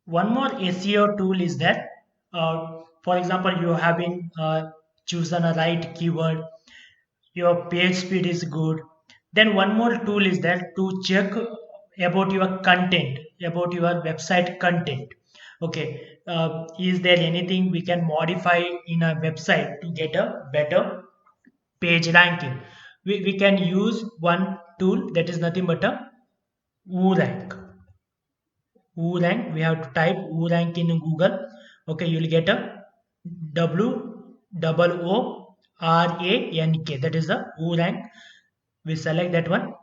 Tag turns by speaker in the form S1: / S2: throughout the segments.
S1: One more SEO tool is that, for example, you have been chosen a right keyword, your page speed is good. Then one more tool is that to check about your content, about your website content. Okay, is there anything we can modify in a website to get a better page ranking? We can use one tool that is nothing but a WooRank. WooRank, we have to type WooRank in Google. Okay, you'll get a WOORANK. That is the WooRank. We select that one.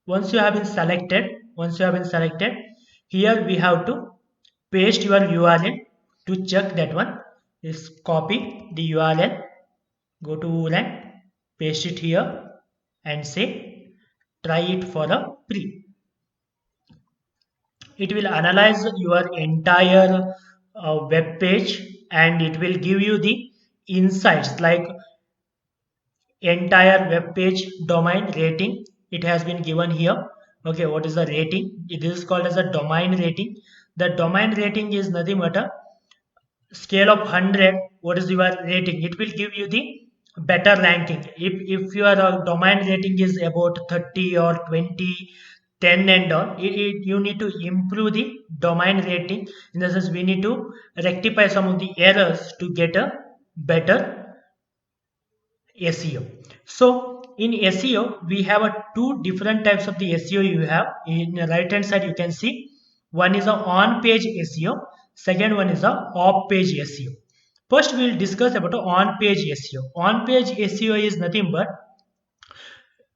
S1: Once you have been selected, here we have to paste your URL to check that one. Just copy the URL, go to WooRank, paste it here, and say try it for a free. It will analyze your entire web page and it will give you the insights like entire web page domain rating. It has been given here. Okay, what is the rating? It is called as a domain rating. The domain rating is nothing but a scale of 100. What is your rating? It will give you the better ranking. If your domain rating is about 30 or 20, 10 and all, you need to improve the domain rating. In the sense, we need to rectify some of the errors to get a better SEO. So in SEO, we have two different types of the SEO. You have in the right hand side, you can see one is a on-page SEO, second one is a off-page SEO. First, we will discuss about a on-page SEO. On-page SEO is nothing but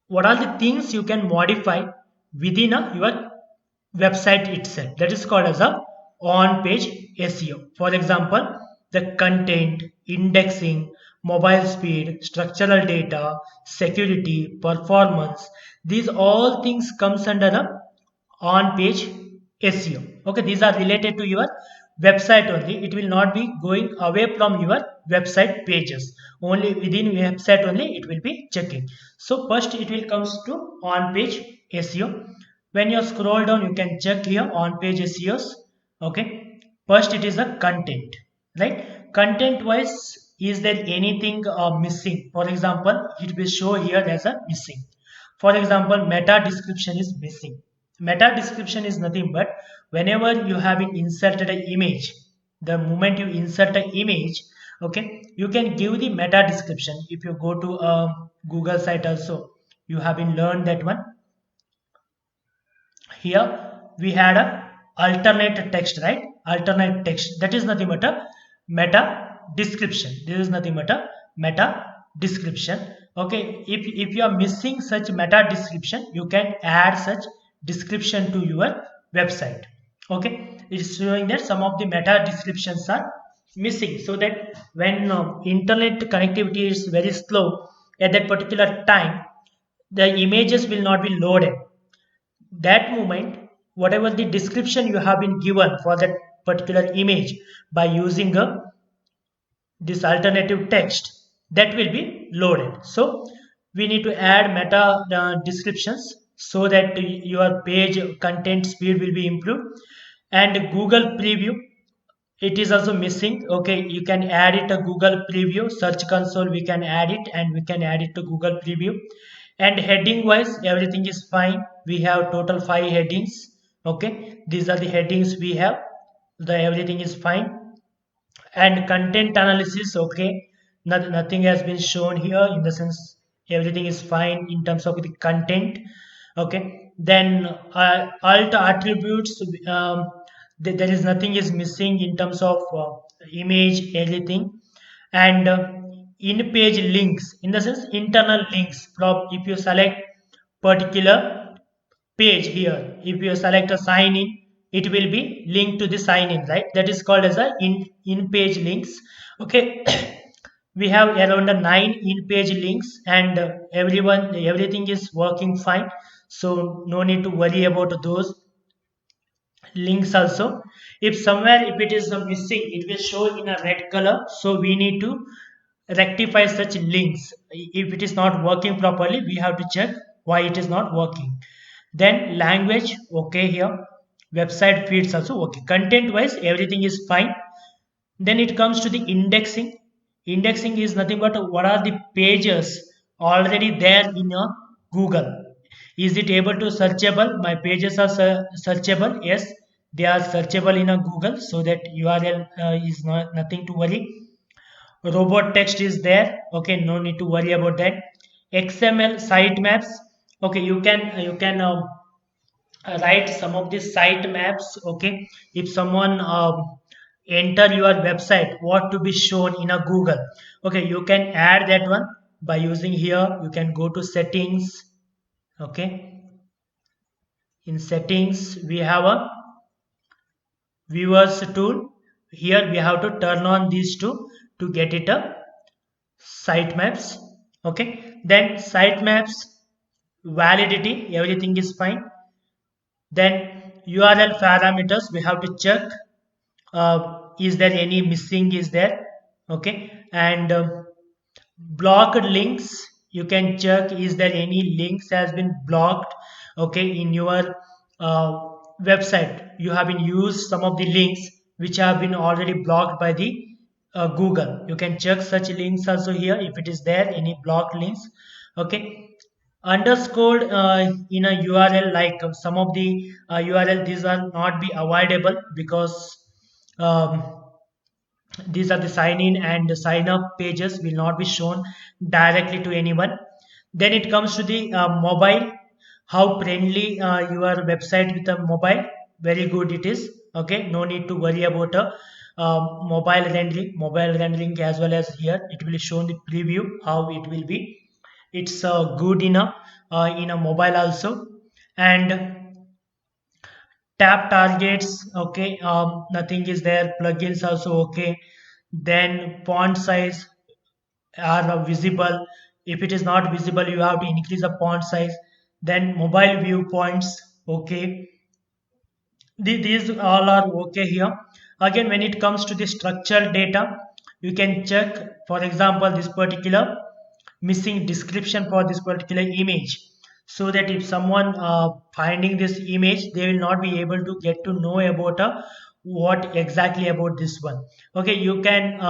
S1: what are the things you can modify within your website itself. That is called as a on-page SEO. For example, the content, indexing, mobile speed, structural data, security, performance. These all things comes under a on-page SEO. Okay, these are related to your website only. It will not be going away from your website pages. Only within website only it will be checking. So first it will comes to on-page SEO. When you scroll down, you can check here on-page SEOs. Okay, first it is a content, right? Content wise, is there anything missing? For example, it will show here as a missing. For example, meta description is missing. Meta description is nothing but whenever you have inserted an image, the moment you insert an image, okay, you can give the meta description. If you go to a Google site also, you have been learned that one. Here we had a alternate text, right? Alternate text. That is nothing but a meta description. This is nothing but a meta description. Okay, if you are missing such meta description, you can add such description to your website. Okay, it is showing that some of the meta descriptions are missing, so that when internet connectivity is very slow at that particular time, the images will not be loaded. That moment, whatever the description you have been given for that particular image by using this alternative text, that will be loaded. So we need to add meta descriptions so that your page content speed will be improved. And Google preview, it is also missing. Okay, you can add it a Google preview. Search console, we can add it, and we can add it to Google preview. And heading wise, everything is fine. We have total 5 headings. Okay, these are the headings we have. The everything is fine. And content analysis, okay, nothing has been shown here. In the sense, everything is fine in terms of the content. Okay, then alt attributes, there is nothing is missing in terms of image, everything. And in page links, in the sense internal links, from if you select particular page here, if you select a sign in, it will be linked to the sign in, right? That is called as a in page links. Okay, we have around 9 in page links, and everything is working fine. So no need to worry about those links also. If somewhere, if it is missing, it will show in a red color. So we need to rectify such links. If it is not working properly, we have to check why it is not working. Then language, okay, here website feeds also okay. Content wise everything is fine. Then it comes to the indexing. Indexing is nothing but what are the pages already there in a Google. Is it able to searchable? My pages are searchable. Yes, they are searchable in a Google, so that URL is not nothing to worry. Robot text is there. Okay, no need to worry about that. XML sitemaps. Okay, you can write some of the site maps. Okay, if someone enter your website what to be shown in a Google, okay, you can add that one by using here. You can go to settings. Okay, in settings we have a viewers tool. Here we have to turn on these two to get it a sitemaps. Okay, then sitemaps validity everything is fine. Then URL parameters we have to check. Is there any missing is there? Okay, and blocked links you can check. Is there any links has been blocked? Okay, in your uh, website you have been used some of the links which have been already blocked by the Google. You can check such links also here if it is there any blocked links. Okay, underscored in a URL, like some of the URL these are not be avoidable because um, these are the sign in and sign up pages will not be shown directly to anyone. Then it comes to the mobile. How friendly your website with a mobile? Very good it is. Okay, no need to worry about a mobile rendering. Mobile rendering as well as here it will show the preview how it will be. It's good enough in a mobile also. And tap targets. Okay, nothing is there. Plugins also okay. Then font size are visible. If it is not visible you have to increase the font size. Then mobile viewpoints. Okay, these all are okay here. Again, when it comes to the structured data, you can check. For example, this particular missing description for this particular image, so that if someone finding this image they will not be able to get to know about what exactly about this one. Okay, you can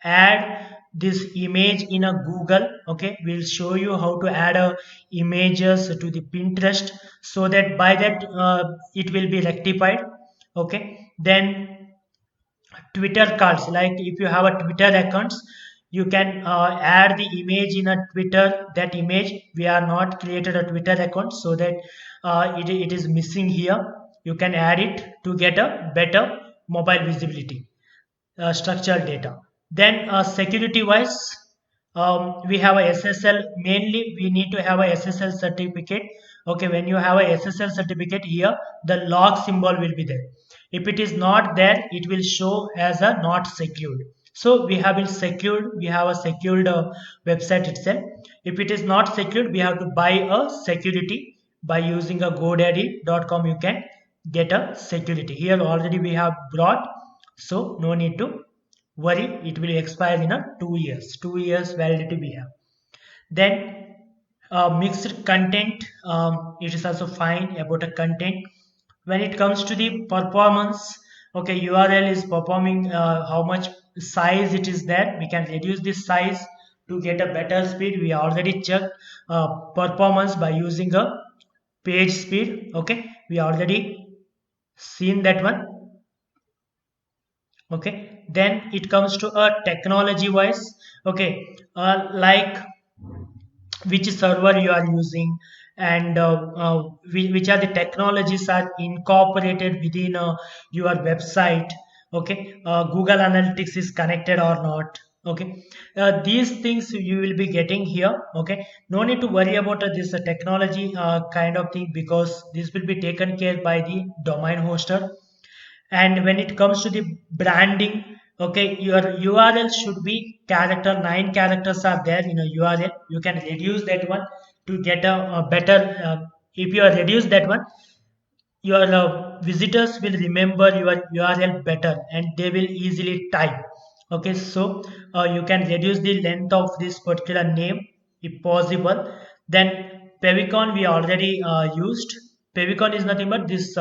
S1: add this image in a Google. Okay, we'll show you how to add images to the Pinterest, so that by that it will be rectified. Okay, then Twitter cards, like if you have a Twitter accounts, you can add the image in a Twitter. That image we are not created a Twitter account, so that it is missing here. You can add it to get a better mobile visibility. Structural data. Then security wise, we have a SSL. Mainly, we need to have a SSL certificate. Okay, when you have a SSL certificate here, the log symbol will be there. If it is not there, it will show as a not secured. So we have been secured. We have a secured website itself. If it is not secured, we have to buy a security by using a GoDaddy.com. You can get a security. Here already we have brought, so no need to worry. It will expire in a 2 years. 2 years validity we have. Then mixed content. It is also fine about a content. When it comes to the performance, okay, URL is performing how much size it is there. We can reduce this size to get a better speed. We already checked performance by using a page speed. Okay, we already seen that one. Okay, then it comes to a technology wise. Okay, like which server you are using, and which are the technologies are incorporated within your website. Okay, Google Analytics is connected or not. Okay, these things you will be getting here. Okay, no need to worry about this technology kind of thing, because this will be taken care by the domain hoster. And when it comes to the branding, okay, your URL should be character. 9 characters are there in a URL. You can reduce that one to get a better if you are reduce that one, your visitors will remember your URL better and they will easily type. Okay, so you can reduce the length of this particular name if possible. Then Pavicon we already used. Pavicon is nothing but this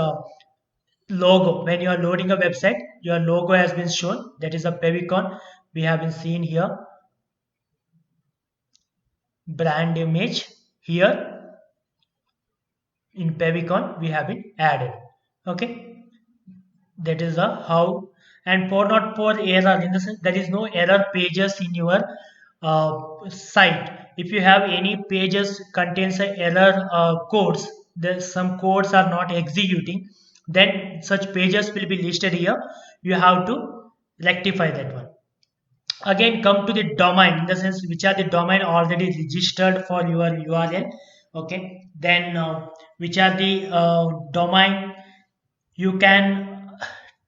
S1: logo. When you are loading a website, your logo has been shown. That is a favicon. We have been seen here. Brand image here in favicon we have been added. Okay, that is a how. And for not for error, in the sense there is no error pages in your site. If you have any pages contains a error codes, there some codes are not executing, then such pages will be listed here. You have to rectify that one. Again, come to the domain, in the sense which are the domain already registered for your URL. Okay, then which are the domain you can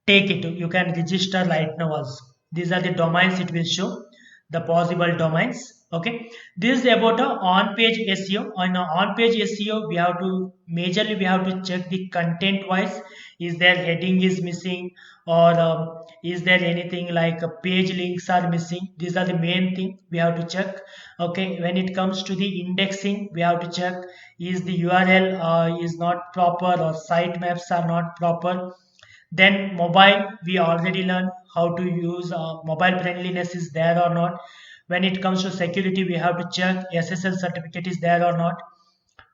S1: take it, you can register right now also. These are the domains it will show, the possible domains. Okay, this is about a on page SEO. On a on page SEO we have to majorly we have to check the content wise. Is there heading is missing, or is there anything like page links are missing? These are the main thing we have to check. Okay, when it comes to the indexing we have to check, is the URL is not proper or site maps are not proper. Then mobile, we already learned how to use mobile friendliness is there or not. When it comes to security, we have to check SSL certificate is there or not.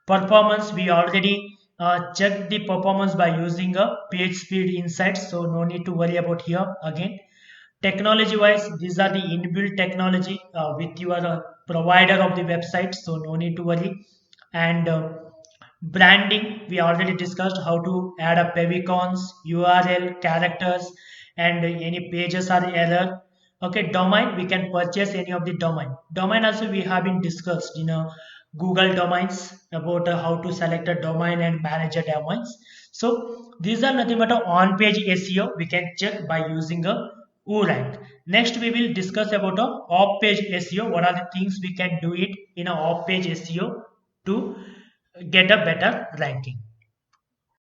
S1: Performance, we already checked the performance by using a page speed insights, so no need to worry about here again. Technology wise, these are the inbuilt technology with your provider of the website, so no need to worry. And branding, we already discussed how to add up favicons, URL, characters, and any pages are error. Okay, domain, we can purchase any of the domain. Domain also we have been discussed in Google domains about how to select a domain and manage a domains. So these are nothing but a on-page SEO. We can check by using a WooRank. Next, we will discuss about a off-page SEO. What are the things we can do it in a off-page SEO to get a better ranking.